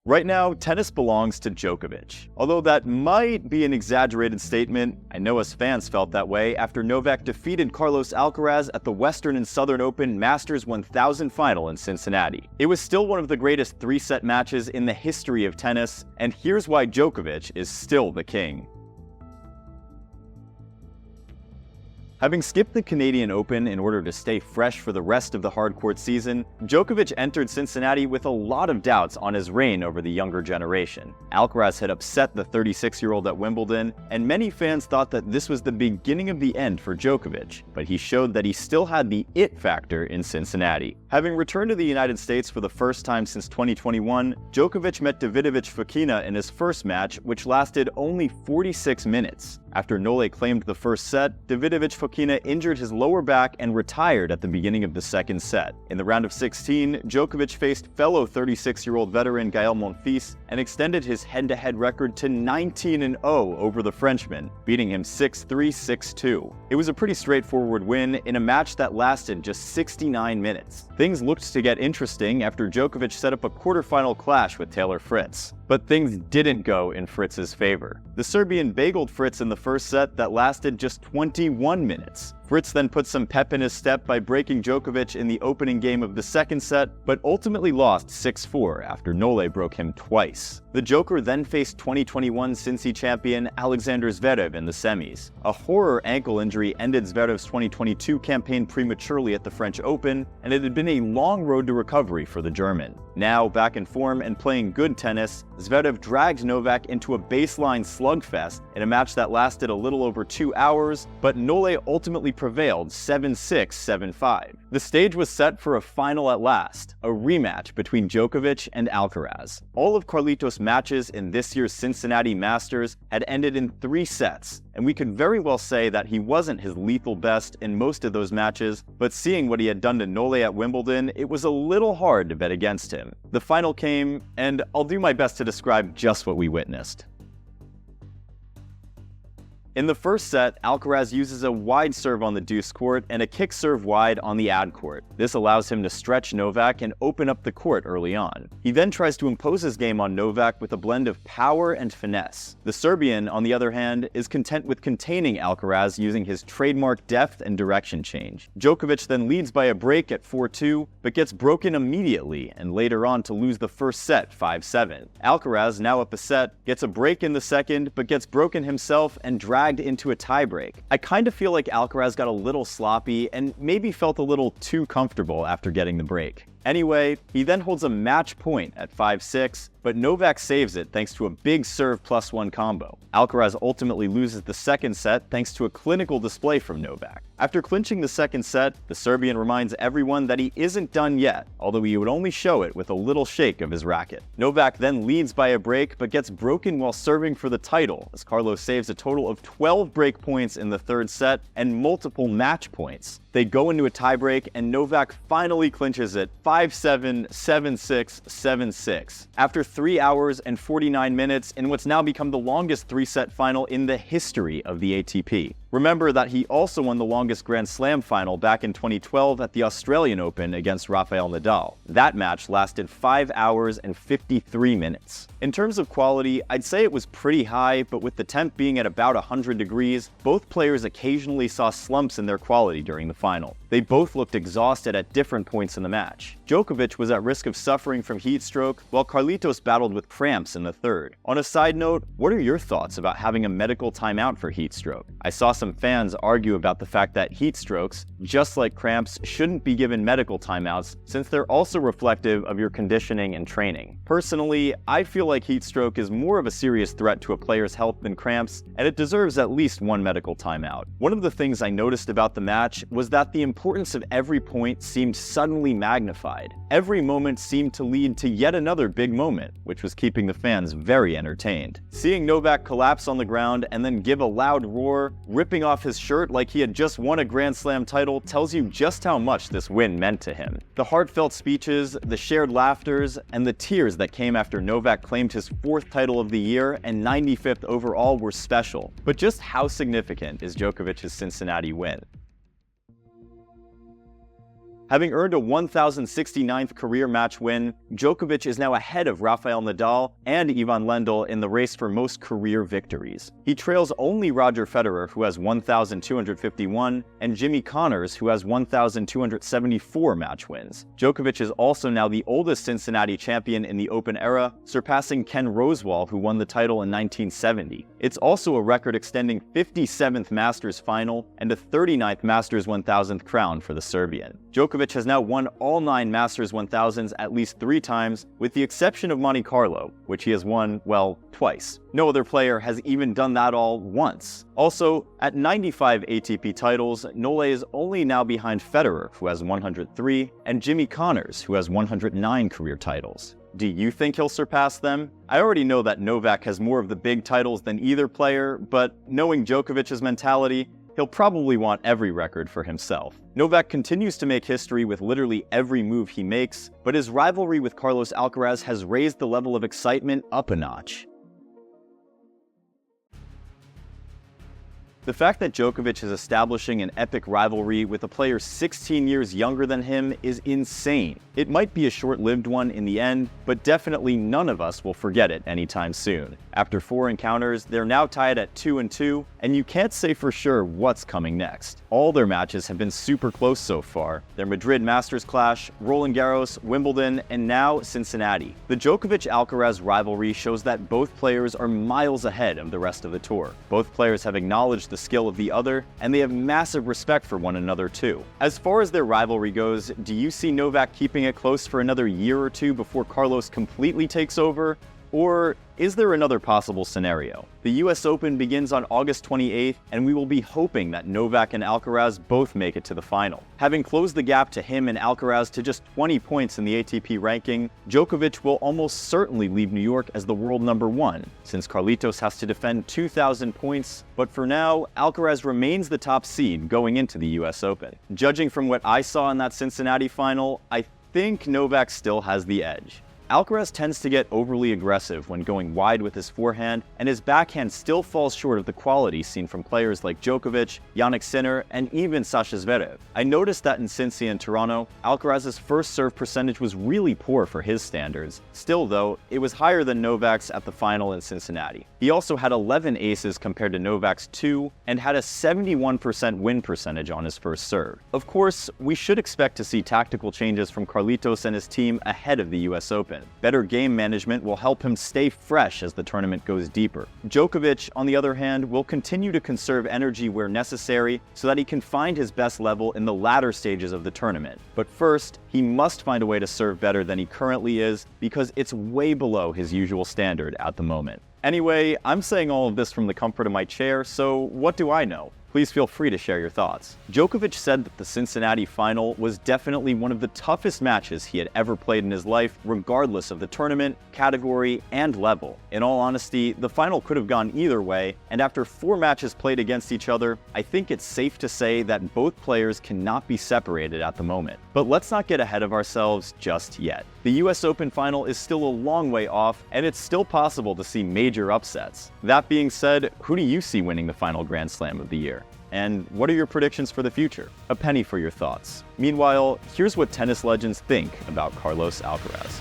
Right now, tennis belongs to Djokovic. Although that might be an exaggerated statement, I know us fans felt that way after Novak defeated Carlos Alcaraz at the Western and Southern Open Masters 1000 final in Cincinnati. It was still one of the greatest three-set matches in the history of tennis, and here's why Djokovic is still the king. Having skipped the Canadian Open in order to stay fresh for the rest of the hardcourt season, Djokovic entered Cincinnati with a lot of doubts on his reign over the younger generation. Alcaraz had upset the 36-year-old at Wimbledon, and many fans thought that this was the beginning of the end for Djokovic, but he showed that he still had the it factor in Cincinnati. Having returned to the United States for the first time since 2021, Djokovic met Davidovich-Fokina in his first match, which lasted only 46 minutes. After Nole claimed the first set, Davidovich-Fokina injured his lower back and retired at the beginning of the second set. In the round of 16, Djokovic faced fellow 36-year-old veteran Gael Monfils and extended his head-to-head record to 19-0 over the Frenchman, beating him 6-3, 6-2. It was a pretty straightforward win in a match that lasted just 69 minutes. Things looked to get interesting after Djokovic set up a quarterfinal clash with Taylor Fritz. But things didn't go in Fritz's favor. The Serbian bageled Fritz in the first set that lasted just 21 minutes. Fritz then put some pep in his step by breaking Djokovic in the opening game of the second set, but ultimately lost 6-4 after Nole broke him twice. The Joker then faced 2021 Cincy champion Alexander Zverev in the semis. A horror ankle injury ended Zverev's 2022 campaign prematurely at the French Open, and it had been a long road to recovery for the German. Now, back in form and playing good tennis, Zverev dragged Novak into a baseline slugfest in a match that lasted a little over 2 hours, but Nole ultimately prevailed 7-6, 7-5. The stage was set for a final at last, a rematch between Djokovic and Alcaraz. All of Carlitos' matches in this year's Cincinnati Masters had ended in 3 sets, and we could very well say that he wasn't his lethal best in most of those matches, but seeing what he had done to Nole at Wimbledon, it was a little hard to bet against him. The final came, and I'll do my best to describe just what we witnessed. In the first set, Alcaraz uses a wide serve on the deuce court and a kick serve wide on the ad court. This allows him to stretch Novak and open up the court early on. He then tries to impose his game on Novak with a blend of power and finesse. The Serbian, on the other hand, is content with containing Alcaraz using his trademark depth and direction change. Djokovic then leads by a break at 4-2, but gets broken immediately and later on to lose the first set 5-7. Alcaraz, now up a set, gets a break in the second, but gets broken himself and dragged into a tiebreak. I kind of feel like Alcaraz got a little sloppy and maybe felt a little too comfortable after getting the break. Anyway, he then holds a match point at 5-6, but Novak saves it thanks to a big serve +1 combo. Alcaraz ultimately loses the second set thanks to a clinical display from Novak. After clinching the second set, the Serbian reminds everyone that he isn't done yet, although he would only show it with a little shake of his racket. Novak then leads by a break, but gets broken while serving for the title, as Carlos saves a total of 12 break points in the third set and multiple match points. They go into a tiebreak, and Novak finally clinches it 5-7, 7-6, 7-6. After 3 hours and 49 minutes in what's now become the longest three-set final in the history of the ATP. Remember that he also won the longest Grand Slam final back in 2012 at the Australian Open against Rafael Nadal. That match lasted 5 hours and 53 minutes. In terms of quality, I'd say it was pretty high, but with the temp being at about 100 degrees, both players occasionally saw slumps in their quality during the final. They both looked exhausted at different points in the match. Djokovic was at risk of suffering from heat stroke, while Carlitos battled with cramps in the third. On a side note, what are your thoughts about having a medical timeout for heat stroke? I saw some fans argue about the fact that heat strokes, just like cramps, shouldn't be given medical timeouts since they're also reflective of your conditioning and training. Personally, I feel like heat stroke is more of a serious threat to a player's health than cramps, and it deserves at least one medical timeout. One of the things I noticed about the match was that the importance of every point seemed suddenly magnified. Every moment seemed to lead to yet another big moment, which was keeping the fans very entertained. Seeing Novak collapse on the ground and then give a loud roar, ripping off his shirt like he had just won a Grand Slam title tells you just how much this win meant to him. The heartfelt speeches, the shared laughters, and the tears that came after Novak claimed his 4th title of the year and 95th overall were special. But just how significant is Djokovic's Cincinnati win? Having earned a 1,069th career match win, Djokovic is now ahead of Rafael Nadal and Ivan Lendl in the race for most career victories. He trails only Roger Federer, who has 1,251, and Jimmy Connors, who has 1,274 match wins. Djokovic is also now the oldest Cincinnati champion in the Open era, surpassing Ken Rosewall, who won the title in 1970. It's also a record-extending 57th Masters final and a 39th Masters 1000th crown for the Serbian. Djokovic has now won all 9 Masters 1000s at least 3 times, with the exception of Monte Carlo, which he has won, well, twice. No other player has even done that all once. Also, at 95 ATP titles, Nole is only now behind Federer, who has 103, and Jimmy Connors, who has 109 career titles. Do you think he'll surpass them? I already know that Novak has more of the big titles than either player, but knowing Djokovic's mentality, he'll probably want every record for himself. Novak continues to make history with literally every move he makes, but his rivalry with Carlos Alcaraz has raised the level of excitement up a notch. The fact that Djokovic is establishing an epic rivalry with a player 16 years younger than him is insane. It might be a short-lived one in the end, but definitely none of us will forget it anytime soon. After 4 encounters, they're now tied at 2-2, and you can't say for sure what's coming next. All their matches have been super close so far. Their Madrid Masters clash, Roland Garros, Wimbledon, and now Cincinnati. The Djokovic-Alcaraz rivalry shows that both players are miles ahead of the rest of the tour. Both players have acknowledged the skill of the other, and they have massive respect for one another too. As far as their rivalry goes, do you see Novak keeping it close for another year or two before Carlos completely takes over? Or is there another possible scenario? The US Open begins on August 28th, and we will be hoping that Novak and Alcaraz both make it to the final. Having closed the gap to him and Alcaraz to just 20 points in the ATP ranking, Djokovic will almost certainly leave New York as the world #1, since Carlitos has to defend 2,000 points, but for now, Alcaraz remains the top seed going into the US Open. Judging from what I saw in that Cincinnati final, I think Novak still has the edge. Alcaraz tends to get overly aggressive when going wide with his forehand, and his backhand still falls short of the quality seen from players like Djokovic, Jannik Sinner, and even Sasha Zverev. I noticed that in Cincy and Toronto, Alcaraz's first serve percentage was really poor for his standards. Still though, it was higher than Novak's at the final in Cincinnati. He also had 11 aces compared to Novak's 2, and had a 71% win percentage on his first serve. Of course, we should expect to see tactical changes from Carlitos and his team ahead of the US Open. Better game management will help him stay fresh as the tournament goes deeper. Djokovic, on the other hand, will continue to conserve energy where necessary so that he can find his best level in the latter stages of the tournament. But first, he must find a way to serve better than he currently is, because it's way below his usual standard at the moment. Anyway, I'm saying all of this from the comfort of my chair, so what do I know? Please feel free to share your thoughts. Djokovic said that the Cincinnati final was definitely one of the toughest matches he had ever played in his life, regardless of the tournament, category, and level. In all honesty, the final could have gone either way, and after 4 matches played against each other, I think it's safe to say that both players cannot be separated at the moment. But let's not get ahead of ourselves just yet. The US Open final is still a long way off, and it's still possible to see major upsets. That being said, who do you see winning the final Grand Slam of the year? And what are your predictions for the future? A penny for your thoughts. Meanwhile, here's what tennis legends think about Carlos Alcaraz.